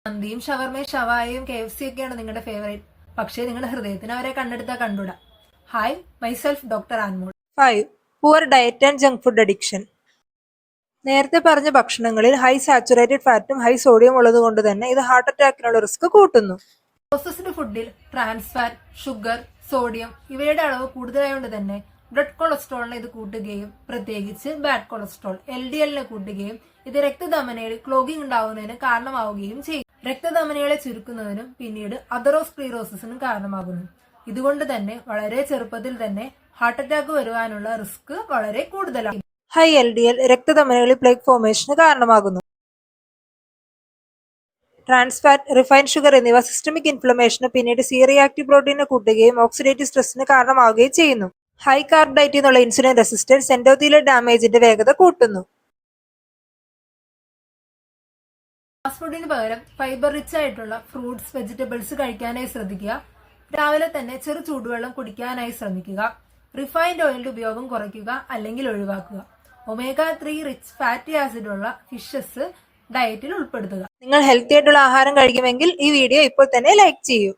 മന്തിയും ഷവർമയും ഷവായയും KFC ഒക്കെയാണ് നിങ്ങളുടെ ഫേവറേറ്റ്. പക്ഷേ നിങ്ങളുടെ ഹൃദയത്തിന് അവരെ കണ്ടെടുത്താൽ കണ്ടുകൂടാ. Hi, myself doctor Anmol. 5. Poor diet and junk food addiction. നേരത്തെ പറഞ്ഞ ഭക്ഷണങ്ങളിൽ ഹൈ സാച്ചുറേറ്റഡ് ഫാറ്റും ഹൈ സോഡിയം ഉള്ളതുകൊണ്ട് തന്നെ ഇത് ഹാർട്ട് അറ്റാക്കിനുള്ള റിസ്ക് കൂട്ടുന്നു. പ്രോസസ്ഡ് ഫുഡിൽ ട്രാൻസ് ഫാറ്റ്, ഷുഗർ, സോഡിയം ഇവയുടെ അളവ് കൂടുതലായതുകൊണ്ട് തന്നെ ബ്ലഡ് കൊളസ്ട്രോളിനെ ഇത് കൂട്ടുകയും പ്രത്യേകിച്ച് ബാഡ് കൊളസ്ട്രോൾ LDL കൂട്ടുകയും ഇത് രക്തധമനിയിൽ ക്ലോഗിംഗ് ഉണ്ടാവുന്നതിന് കാരണമാവുകയും ചെയ്യും. രക്തധമനികളെ ചുരുക്കുന്നതിനും പിന്നീട് അതറോസ്ക്ലീറോസിസിനും കാരണമാകുന്നു. ഇതുകൊണ്ട് തന്നെ വളരെ ചെറുപ്പത്തിൽ തന്നെ ഹാർട്ട് അറ്റാക്ക് വരുവാനുള്ള റിസ്ക് വളരെ കൂടുതലാണ്. ഹൈ LDL രക്തധമനികളിൽ പ്ലേഗ് ഫോർമേഷന് കാരണമാകുന്നു. ട്രാൻസ് ഫാറ്റ്, റിഫൈൻഡ് ഷുഗർ എന്നിവ സിസ്റ്റമിക് ഇൻഫ്ലമേഷന് പിന്നീട് C റിയാക്റ്റീവ് പ്രോട്ടീനെ കൂട്ടുകയും ഓക്സിഡേറ്റീവ് സ്ട്രെസ്സിന് കാരണമാവുകയും ചെയ്യുന്നു. ഹൈ കാർബ് ഡയറ്റിൽ നിന്നുള്ള ഇൻസുലിൻ റെസിസ്റ്റൻസ് എൻഡോത്തീലിയൽ ഡാമേജിന്റെ വേഗത കൂട്ടുന്നു. ഫാസ്റ്റ് ഫുഡിന് പകരം ഫൈബർ റിച്ച് ആയിട്ടുള്ള ഫ്രൂട്ട്സ്, വെജിറ്റബിൾസ് കഴിക്കാനായി ശ്രദ്ധിക്കുക. രാവിലെ തന്നെ ചെറു ചൂടുവെള്ളം കുടിക്കാനായി ശ്രമിക്കുക. റിഫൈൻഡ് ഓയിലിന്റെ ഉപയോഗം കുറയ്ക്കുക അല്ലെങ്കിൽ ഒഴിവാക്കുക. ഒമേഗ 3 റിച്ച് ഫാറ്റി ആസിഡ് ഉള്ള ഫിഷസ് ഡയറ്റിൽ ഉൾപ്പെടുത്തുക. നിങ്ങൾ ഹെൽത്തി ആയിട്ടുള്ള ആഹാരം കഴിക്കുമെങ്കിൽ ഈ വീഡിയോ ഇപ്പോൾ തന്നെ ലൈക്ക് ചെയ്യൂ.